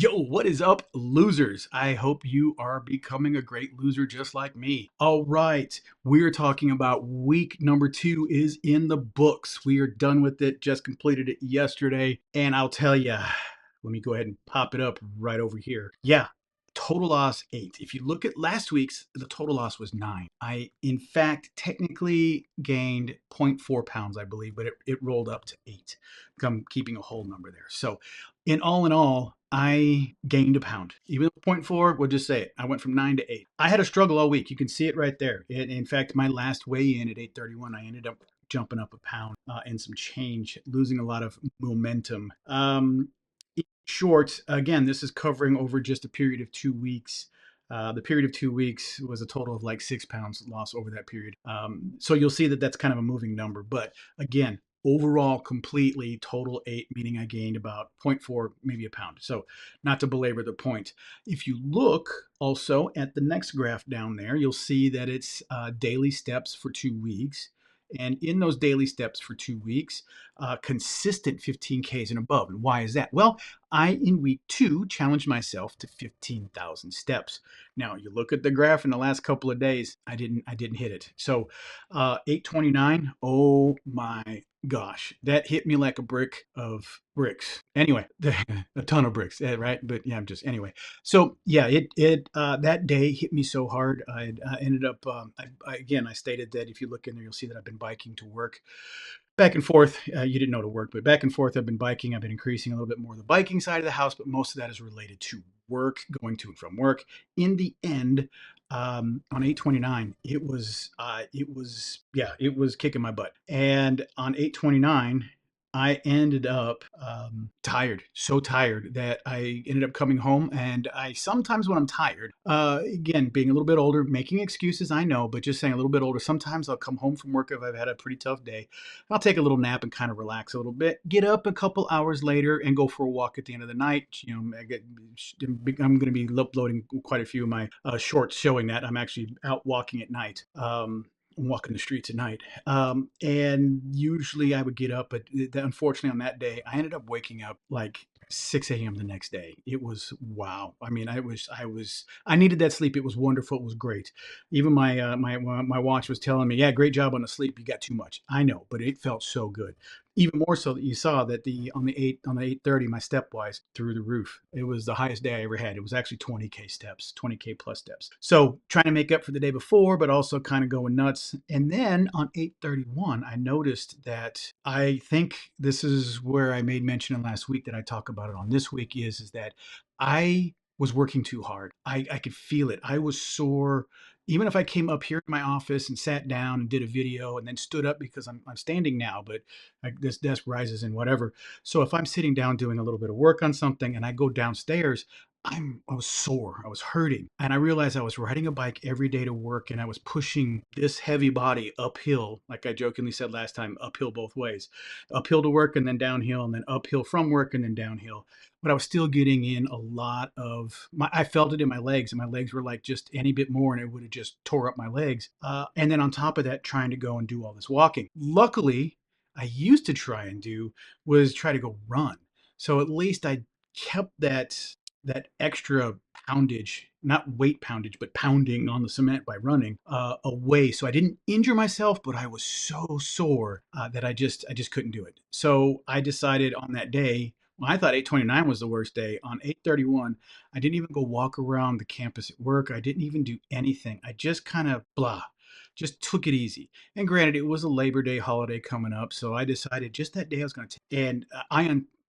Yo, what is up, losers? I hope you are becoming a great loser just like me. All right, we're talking about week number 2 is in the books. We are done with it, just completed it yesterday. And I'll tell you, let me go ahead and pop it up right over here. Yeah, total loss 8. If you look at last week's, the total loss was 9. I, in fact, technically gained zero point 0.4 pounds, I believe, but it rolled up to 8. I'm keeping a whole number there. So in all, I gained a pound. Even though 0.4, we'll just say it. I went from 9 to 8. I had a struggle all week. You can see it right there. In fact, my last weigh-in at 8:31, I ended up jumping up a pound and some change, losing a lot of momentum. In short, again, this is covering over just a period of 2 weeks. The period of 2 weeks was a total of like 6 pounds loss over that period. So you'll see that that's kind of a moving number. But again, overall, completely total 8, meaning I gained about zero point 0.4, maybe a pound. So not to belabor the point. If you look also at the next graph down there, you'll see that it's daily steps for 2 weeks. And in those daily steps for 2 weeks, consistent 15Ks and above. And why is that? Well, I, in week 2, challenged myself to 15,000 steps. Now, you look at the graph in the last couple of days, I didn't hit it. So 829, oh my gosh, that hit me like a brick of bricks. Anyway, a ton of bricks, right? But yeah, I'm just anyway. So yeah, it that day hit me so hard. I ended up again. I stated that if you look in there, you'll see that I've been biking to work back and forth. You didn't know to work, but back and forth. I've been biking. I've been increasing a little bit more the biking side of the house, but most of that is related to work, going to and from work. In the end, on 829, it was kicking my butt. And on 829, I ended up tired, so tired that I ended up coming home. And I sometimes, when I'm tired, again, being a little bit older, making excuses, I know, but just saying a little bit older, sometimes I'll come home from work if I've had a pretty tough day. I'll take a little nap and kind of relax a little bit, get up a couple hours later and go for a walk at the end of the night. I'm going to be uploading quite a few of my shorts showing that I'm actually out walking at night. Walking the streets at night. And usually I would get up, but unfortunately on that day, I ended up waking up like 6 a.m. the next day. It was wow. I mean, I needed that sleep. It was wonderful. It was great. Even my watch was telling me, yeah, great job on the sleep. You got too much. I know, but it felt so good. Even more so that you saw that on the 8:30, my stepwise through the roof. It was the highest day I ever had. It was actually 20K steps, 20K plus steps. So trying to make up for the day before, but also kind of going nuts. And then on 8:31, I noticed that I think this is where I made mention in last week that I talk about it on this week is that I was working too hard. I could feel it. I was sore. Even if I came up here to my office and sat down and did a video and then stood up because I'm standing now, but this desk rises and whatever. So if I'm sitting down doing a little bit of work on something and I go downstairs, I was sore. I was hurting. And I realized I was riding a bike every day to work and I was pushing this heavy body uphill, like I jokingly said last time, uphill both ways. Uphill to work and then downhill and then uphill from work and then downhill. But I was still getting in a lot of I felt it in my legs, and my legs were like just any bit more and it would have just tore up my legs. And then on top of that, trying to go and do all this walking. Luckily, I used to try and do was try to go run. So at least I kept that extra poundage, not weight poundage, but pounding on the cement by running away. So I didn't injure myself, but I was so sore that I just couldn't do it. So I decided on that day. Well, I thought 8:29 was the worst day. On 8:31, I didn't even go walk around the campus at work. I didn't even do anything. I just kind of just took it easy. And granted, it was a Labor Day holiday coming up, so I decided just that day I was going to take. And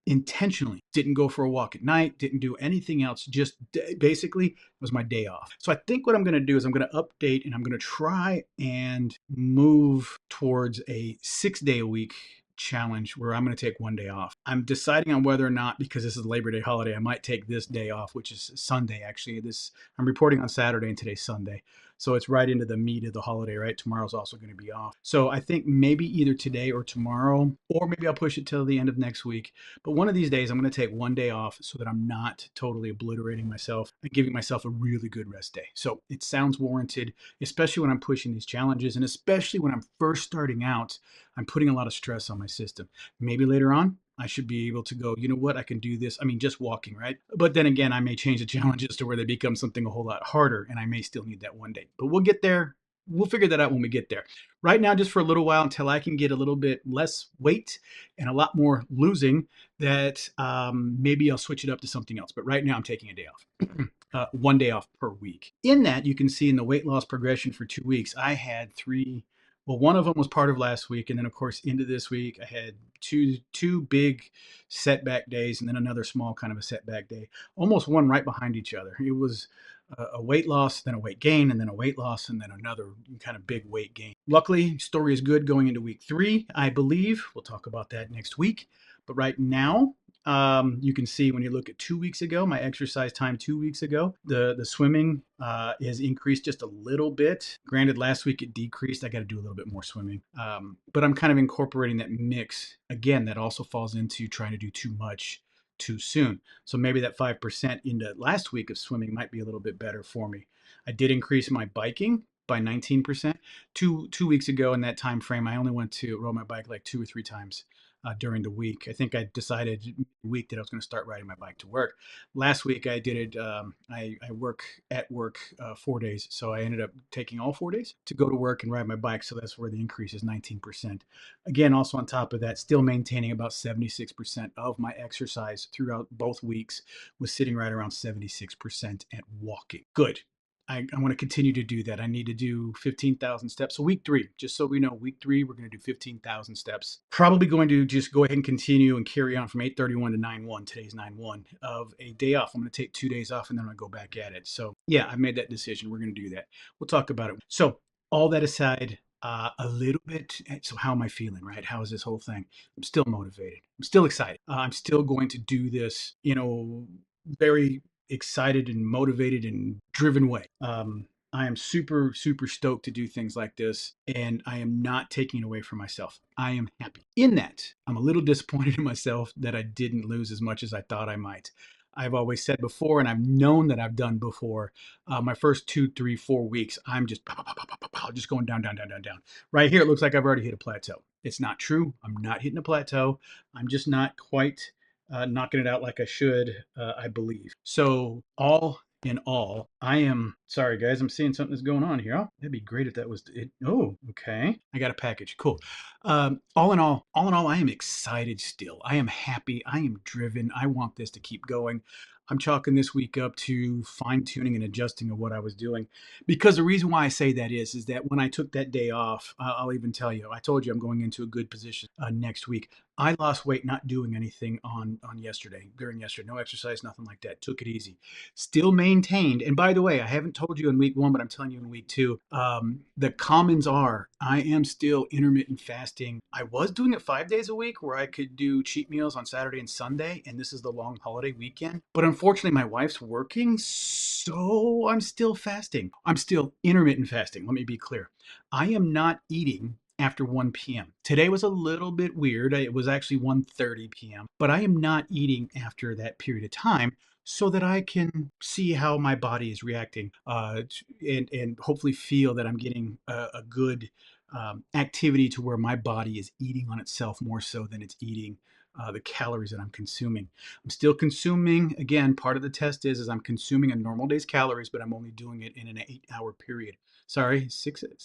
intentionally didn't go for a walk at night, didn't do anything else, just basically it was my day off. So I think what I'm going to do is I'm going to update and I'm going to try and move towards a 6 day a week challenge where I'm going to take one day off. I'm deciding on whether or not, because this is Labor Day holiday, I might take this day off, which is Sunday actually. This I'm reporting on Saturday and today's Sunday. So it's right into the meat of the holiday, right? Tomorrow's also going to be off. So I think maybe either today or tomorrow, or maybe I'll push it till the end of next week. But one of these days, I'm going to take one day off so that I'm not totally obliterating myself and giving myself a really good rest day. So it sounds warranted, especially when I'm pushing these challenges and especially when I'm first starting out. I'm putting a lot of stress on my system. Maybe later on, I should be able to go, you know what, I can do this. I mean, just walking, right? But then again, I may change the challenges to where they become something a whole lot harder, and I may still need that one day. But we'll get there. We'll figure that out when we get there. Right now, just for a little while until I can get a little bit less weight and a lot more losing, that maybe I'll switch it up to something else. But right now, I'm taking a day off. One day off per week. In that, you can see in the weight loss progression for 2 weeks, I had three. Well, one of them was part of last week, and then of course into this week, I had two big setback days, and then another small kind of a setback day, almost one right behind each other. It was a weight loss, then a weight gain, and then a weight loss, and then another kind of big weight gain. Luckily, story is good going into week 3, I believe. We'll talk about that next week. But right now, you can see when you look at 2 weeks ago, my exercise time 2 weeks ago, the swimming has increased just a little bit. Granted, last week it decreased. I got to do a little bit more swimming. But I'm kind of incorporating that mix. Again, that also falls into trying to do too much too soon. So maybe that 5% into last week of swimming might be a little bit better for me. I did increase my biking by 19%. Two weeks ago in that time frame, I only went to rode my bike like 2 or 3 times during the week. I think I decided week that I was going to start riding my bike to work. Last week I did it. I work at work 4 days, so I ended up taking all 4 days to go to work and ride my bike. So that's where the increase is 19%. Again, also on top of that, still maintaining about 76% of my exercise throughout both weeks was sitting right around 76% at walking. Good. I want to continue to do that. I need to do 15,000 steps. So week 3, just so we know, week 3, we're going to do 15,000 steps. Probably going to just go ahead and continue and carry on from 8:31 to 9:1. Today's 9:1 of a day off. I'm going to take 2 days off and then I'm going to go back at it. So yeah, I made that decision. We're going to do that. We'll talk about it. So all that aside, a little bit. So how am I feeling, right? How is this whole thing? I'm still motivated. I'm still excited. I'm still going to do this, very excited and motivated and driven way. I am super, super stoked to do things like this, and I am not taking it away from myself. I am happy. In that, I'm a little disappointed in myself that I didn't lose as much as I thought I might. I've always said before, and I've known that I've done before, my first 2, 3, 4 weeks, I'm just just going down, down, down, down, down. Right here, it looks like I've already hit a plateau. It's not true. I'm not hitting a plateau. I'm just not quite knocking it out like I should, I believe. So, all in all, I am sorry, guys. I'm seeing something that's going on here. Oh, that'd be great if that was it. Oh, okay. I got a package. Cool. All in all, I am excited still. I am happy. I am driven. I want this to keep going. I'm chalking this week up to fine tuning and adjusting of what I was doing, because the reason why I say that is that when I took that day off, I'll even tell you, I told you I'm going into a good position next week. I lost weight not doing anything on yesterday, during yesterday. No exercise, nothing like that. Took it easy. Still maintained. And by the way, I haven't told you in week 1, but I'm telling you in week 2. The commons are I am still intermittent fasting. I was doing it 5 days a week where I could do cheat meals on Saturday and Sunday, and this is the long holiday weekend. But unfortunately, my wife's working, so I'm still fasting. I'm still intermittent fasting. Let me be clear. I am not eating after 1 p.m. Today was a little bit weird. It was actually 1:30 p.m., but I am not eating after that period of time so that I can see how my body is reacting, and hopefully feel that I'm getting a good activity to where my body is eating on itself more so than it's eating the calories that I'm consuming. I'm still consuming. Again, part of the test is I'm consuming a normal day's calories, but I'm only doing it in an 8 hour period. Sorry,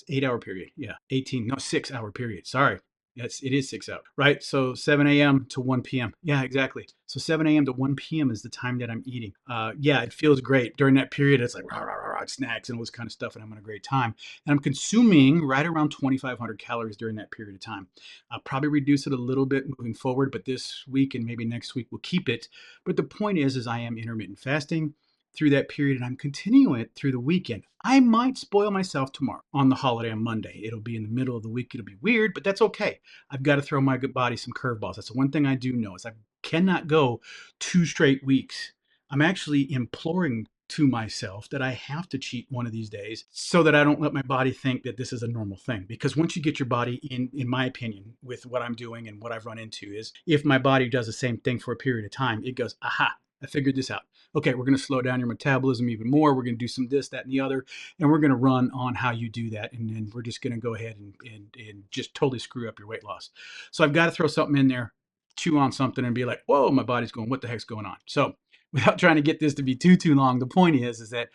8 hour period. Yeah, 18. No, 6 hour period. Sorry. Yes, it is 6 hours, right? So 7 a.m. to 1 p.m. Yeah, exactly. So 7 a.m. to 1 p.m. is the time that I'm eating. Yeah, it feels great. During that period, it's like rah, rah, rah, rah, snacks and all this kind of stuff, and I'm having a great time. And I'm consuming right around 2,500 calories during that period of time. I'll probably reduce it a little bit moving forward, but this week and maybe next week we'll keep it. But the point is I am intermittent fasting through that period, and I'm continuing it through the weekend. I might spoil myself tomorrow on the holiday on Monday. It'll be in the middle of the week. It'll be weird, but that's okay. I've got to throw my body some curveballs. That's the one thing I do know is I cannot go 2 straight weeks. I'm actually imploring to myself that I have to cheat one of these days so that I don't let my body think that this is a normal thing. Because once you get your body in my opinion, with what I'm doing and what I've run into is if my body does the same thing for a period of time, it goes, aha, I figured this out. Okay, we're going to slow down your metabolism even more. We're going to do some this, that, and the other, and we're going to run on how you do that. And then we're just going to go ahead and just totally screw up your weight loss. So I've got to throw something in there. chew on something and be like, whoa, my body's going, what the heck's going on? So without trying to get this to be too long, the point is that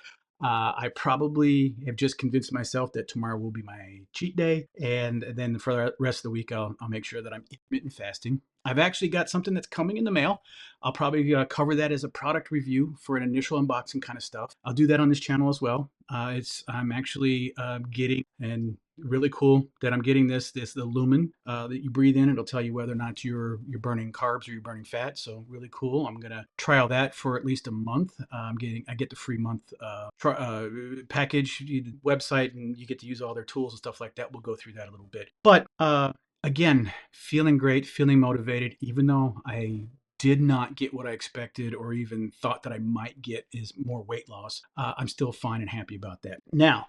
I probably have just convinced myself that tomorrow will be my cheat day, and then for the rest of the week, I'll make sure that I'm intermittent fasting. I've actually got something that's coming in the mail. I'll probably cover that as a product review for an initial unboxing kind of stuff. I'll do that on this channel as well. I'm actually getting, and really cool that I'm getting this the lumen that you breathe in. It'll tell you whether or not you're burning carbs or you're burning fat. So really cool. I'm gonna trial that for at least a month. I get the free month package website, and you get to use all their tools and stuff like that. We'll go through that a little bit. But again, feeling great, feeling motivated, even though I did not get what I expected or even thought that I might get is more weight loss. I'm still fine and happy about that. Now,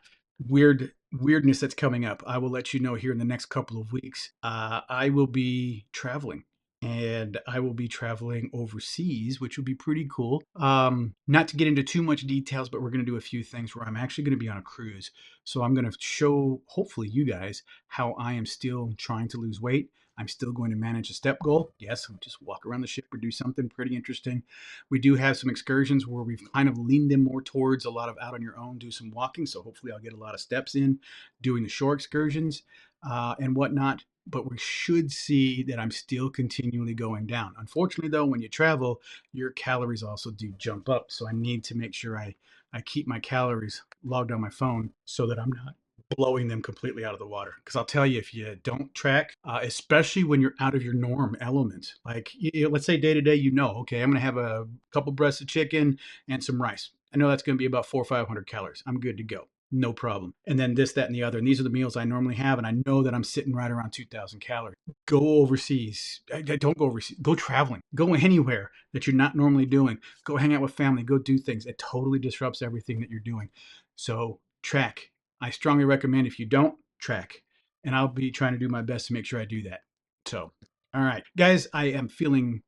weirdness that's coming up. I will let you know here in the next couple of weeks. I will be traveling. And I will be traveling overseas, which will be pretty cool. Not to get into too much details, but we're going to do a few things where I'm actually going to be on a cruise. So I'm going to show, hopefully, you guys how I am still trying to lose weight. I'm still going to manage a step goal. Yes, I'll just walk around the ship or do something pretty interesting. We do have some excursions where we've kind of leaned them more towards a lot of out on your own, do some walking. So hopefully I'll get a lot of steps in doing the shore excursions and whatnot. But we should see that I'm still continually going down. Unfortunately, though, when you travel, your calories also do jump up. So I need to make sure I keep my calories logged on my phone so that I'm not blowing them completely out of the water. Because I'll tell you, if you don't track, especially when you're out of your norm element, like let's say day to day, okay, I'm going to have a couple breasts of chicken and some rice. I know that's going to be about 400 or 500 calories. I'm good to go. No problem. And then this, that, and the other. And these are the meals I normally have. And I know that I'm sitting right around 2,000 calories. Go overseas. Don't go overseas. Go traveling. Go anywhere that you're not normally doing. Go hang out with family. Go do things. It totally disrupts everything that you're doing. So track. I strongly recommend if you don't, track. And I'll be trying to do my best to make sure I do that. So, all right, guys, I am feeling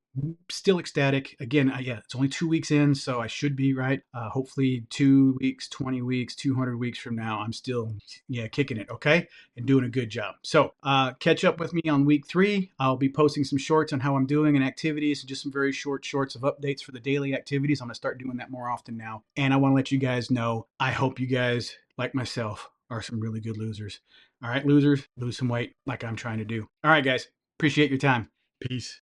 still ecstatic. Again, yeah, it's only 2 weeks in, so I should be right. Hopefully 2 weeks, 20 weeks, 200 weeks from now, I'm still, yeah, kicking it, okay? And doing a good job. So catch up with me on week 3. I'll be posting some shorts on how I'm doing and activities, just some very short shorts of updates for the daily activities. I'm gonna start doing that more often now. And I wanna let you guys know, I hope you guys, like myself, are some really good losers. All right, losers, lose some weight like I'm trying to do. All right, guys, appreciate your time. Peace.